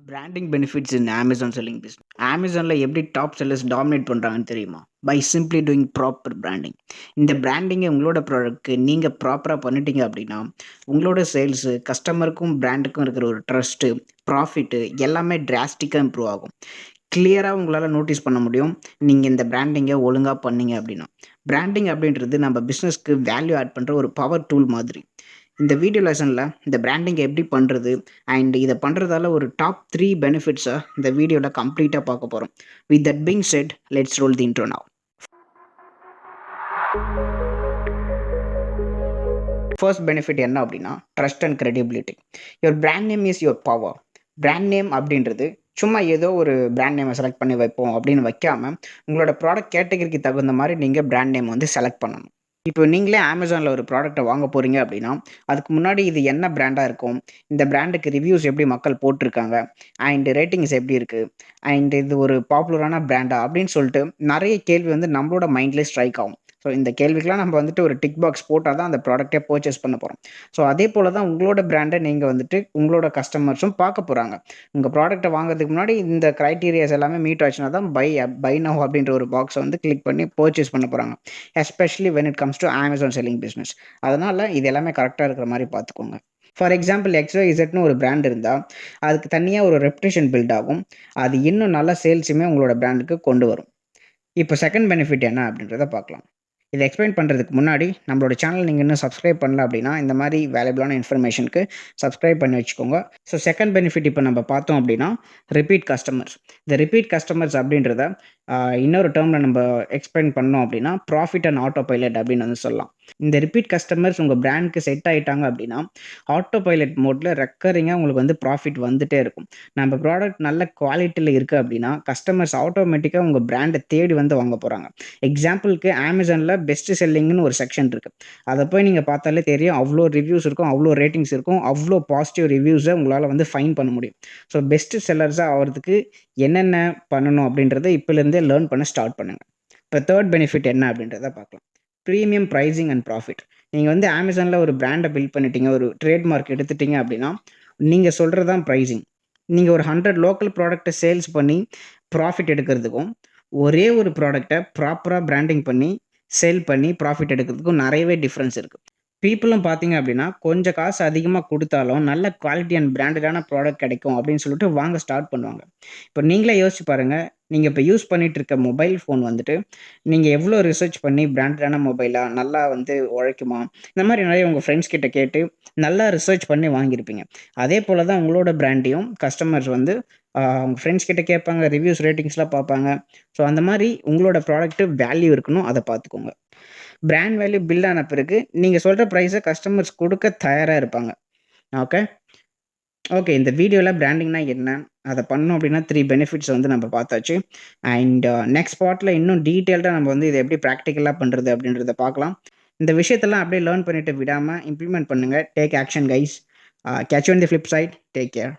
Branding benefits in Amazon selling business. அமேசான்ல எப்படி top sellers dominate பண்றாங்கன்னு தெரியுமா? By simply doing proper branding. இந்த பிராண்டிங்கை உங்களோட ப்ராடக்ட்க்கு நீங்க ப்ராப்பரா பண்ணிட்டீங்க அப்படின்னா, உங்களோட சேல்ஸு, கஸ்டமருக்கும் பிராண்டுக்கும் இருக்கிற ஒரு ட்ரஸ்ட்டு, ப்ராஃபிட்டு எல்லாமே டிராஸ்டிக்கா இம்ப்ரூவ் ஆகும். கிளியரா உங்களால நோட்டீஸ் பண்ண முடியும். நீங்க இந்த பிராண்டிங்கை ஒழுங்கா பண்ணீங்க அப்படின்னா. பிராண்டிங் அப்படின்றது நம்ம பிசினஸ்க்கு வேல்யூ ஆட் பண்ற ஒரு பவர் டூல் மாதிரி. இந்த வீடியோ லெசன்ல இந்த பிராண்டிங் எப்படி பண்றது அண்ட் இத பண்றதால ஒரு டாப் 3 பெனிஃபிட்ஸ இந்த வீடியோல கம்ப்ளீட்டா பார்க்க போறோம். With that being set, let's role the intro now. First benefit என்ன அப்படின்னா, trust and credibility. Your brand name is your power. Brand name அப்படின்றது சும்மா ஏதோ ஒரு பிராண்ட் நேமை செலக்ட் பண்ணி வைப்போம் அப்படின்னு வைக்காம, உங்களோட ப்ராடக்ட் கேட்டகரிக்கு தகுந்த மாதிரி நீங்க பிராண்ட் நேம் வந்து செலக்ட் பண்ணணும். இப்போ நீங்களே அமேசான்ல ஒரு ப்ராடக்ட்ட வாங்க போறீங்க அப்படின்னா, அதுக்கு முன்னாடி இது என்ன பிராண்டா இருக்கும்? இந்த பிராண்டுக்கு ரிவ்யூஸ் எப்படி மக்கள் போட்டுருக்காங்க? அண்ட் ரேட்டிங்ஸ் எப்படி இருக்கு? அண்ட் இது ஒரு பாப்புலரான பிராண்டா? அப்படின்னு சொல்லிட்டு நெறைய கேள்வி வந்து நம்மளோட மைண்ட்லயே ஸ்ட்ரைக் ஆகும். ஸோ இந்த கேள்விக்கெல்லாம் நம்ம வந்துட்டு ஒரு டிக் பாக்ஸ் போட்டா தான் அந்த ப்ராடக்ட்டே பர்ச்சேஸ் பண்ண போறோம். ஸோ அதே போல தான் உங்களோட பிராண்ட நீங்க வந்துட்டு உங்களோட கஸ்டமர்ஸும் பார்க்க போறாங்க. உங்க ப்ராடக்ட்ட வாங்குறதுக்கு முன்னாடி இந்த கிரைட்டீரியாஸ் எல்லாமே மீட் ஆச்சுனா தான் பை நவ் அப்படின்ற ஒரு பாக்ஸ வந்து கிளிக் பண்ணி பர்ச்சேஸ் பண்ண போறாங்க. Especially when it comes to Amazon selling business. அதனால இது எல்லாமே கரெக்ட்டா இருக்கிற மாரி பார்த்துக்கோங்க. ஃபார் எக்ஸாம்பிள் XYZன்னு ஒரு பிராண்ட் இருந்தா, அதுக்கு தனியா ஒரு ரெப்புடேஷன் பில்ட் ஆகும். அது இன்னும் நல்ல சேல்ஸுமே உங்களோட பிராண்டுக்கு கொண்டு வரும். இப்போ செகண்ட் பெனிஃபிட் என்ன அப்படின்றத பார்க்கலாம். இத எக்ஸ்பிளைன் பண்றதுக்கு முன்னாடி, நம்மளோட சேனல் நீங்க இன்னும் சப்ஸ்கிரைப் பண்ணல அப்படின்னா, இந்த மாரி வேல்யூபிளான இன்ஃபர்மேஷனுக்கு சப்ஸ்கிரைப் பண்ணி வச்சுக்கோங்க. ஸோ செகண்ட் பெனிஃபிட் இப்ப நம்ம பார்த்தோம் அப்படின்னா, ரிப்பீட் கஸ்டமர்ஸ். இந்த ரிப்பீட் கஸ்டமர்ஸ் அப்படின்றத இன்னொரு டெர்ம்ல நம்ப எக்ஸ்பிளைன் பண்ணோம் அப்படின்னா, ப்ராஃபிட் அண்ட் ஆட்டோ பைலட் அப்படின்னு வந்து சொல்லலாம். இந்த ரிப்பீட் கஸ்டமர்ஸ் உங்க பிராண்ட்க்கு செட் ஆயிட்டாங்க அப்படின்னா, ஆட்டோ பைலட் மோட்ல ரெக்கரிங்கா உங்களுக்கு வந்து ப்ராஃபிட் வந்துட்டே இருக்கும். நம்ம ப்ராடக்ட் நல்ல குவாலிட்டில இருக்கு அப்படின்னா, கஸ்டமர்ஸ் ஆட்டோமேட்டிக்கா உங்க பிராண்ட தேடி வந்து வாங்க போறாங்க. எக்ஸாம்பிள்க்கு அமேசான்ல பெஸ்ட் செல்லிங்ன்னு ஒரு செக்ஷன் இருக்கு. அத போய் நீங்க பார்த்தாலே தெரியும். அவ்ளோ ரிவ்யூஸ் இருக்கும், அவ்ளோ ரேட்டிங்ஸ் இருக்கும், அவ்ளோ பாசிட்டிவ் ரிவ்யூஸ உங்களால வந்து ஃபைண்ட் பண்ண முடியும். ஸோ பெஸ்ட் செல்லர்ஸா ஆவறதுக்கு என்னென்ன பண்ணணும் அப்படின்றத இப்பலேருந்தே லேர்ன் பண்ண ஸ்டார்ட் பண்ணுங்க. இப்ப தேர்ட் பெனிஃபிட் என்ன அப்படின்றத பார்க்கலாம். Premium pricing and profit. நீங்க வந்து அமேசான்ல ஒரு பிராண்ட பில்ட் பண்ணிட்டீங்க, ஒரு ட்ரேட் மார்க் எடுத்துட்டீங்க அப்படின்னா, நீங்க சொல்றது தான் பிரைசிங். நீங்க ஒரு 100 லோக்கல் ப்ராடக்ட்ட சேல்ஸ் பண்ணி ப்ராஃபிட் எடுக்கிறதுக்கும், ஒரே ஒரு ப்ராடக்ட்ட ப்ராப்பரா பிராண்டிங் பண்ணி, சேல் பண்ணி ப்ராஃபிட் எடுக்கிறதுக்கும் நெறையவே டிஃபரன்ஸ் இருக்கு. பீப்பிளும் பார்த்தீங்க அப்படின்னா, கொஞ்சம் காசு அதிகமா குடுத்தாலும், நல்ல குவாலிட்டி அண்ட் பிராண்டடான ப்ராடக்ட் கிடைக்கும் அப்படின்னு சொல்லிட்டு வாங்க ஸ்டார்ட் பண்ணுவாங்க. இப்ப நீங்களே யோசிச்சு பாருங்க. நீங்க இப்ப யூஸ் பண்ணிட்டு இருக்க மொபைல் ஃபோன் வந்துட்டு, நீங்க எவ்ளோ ரிசர்ச் பண்ணி பிராண்டடான மொபைலா, நல்லா வந்து உழைக்குமா? இந்த மாரி நெறைய உங்க ஃப்ரெண்ட்ஸ் கிட்ட கேட்டு, நல்லா ரிசர்ச் பண்ணி வாங்கியிருப்பீங்க. அதே போல தான் உங்களோட பிராண்டையும் கஸ்டமர்ஸ் வந்து உங்க ஃப்ரெண்ட்ஸ் கிட்ட கேட்பாங்க. ரிவ்யூஸ், ரேட்டிங்ஸ்லாம் பார்ப்பாங்க. ஸோ அந்த மாரி உங்களோட ப்ராடக்ட் வேல்யூ இருக்கணும். அத பார்த்துக்கோங்க. பிராண்ட் வேல்யூ பில்ட் ஆன பிறகு, நீங்க சொல்ற பிரைஸ கஸ்டமர்ஸ் குடுக்க தயாரா இருப்பாங்க. ஓகே. ஓகே. இந்த வீடியோல பிராண்டிங்னா என்ன? அத பண்ணோம் அப்டின்னா 3 பெனிஃபிட்ஸ் வந்து நம்ம பார்த்தாச்சு. அண்ட் நெக்ஸ்ட் பார்ட்ல இன்னும் டீட்டெயில்டா நம்ம வந்து இத எப்படி பிராக்டிகலா பண்றது அப்படின்றத பார்க்கலாம். இந்த விஷயத்தெல்லாம் அப்படியே லேர்ன் பண்ணிட்டு விடாம இம்ப்ளிமெண்ட் பண்ணுங்க. Take action guys. Catch you on the flip side. Take care.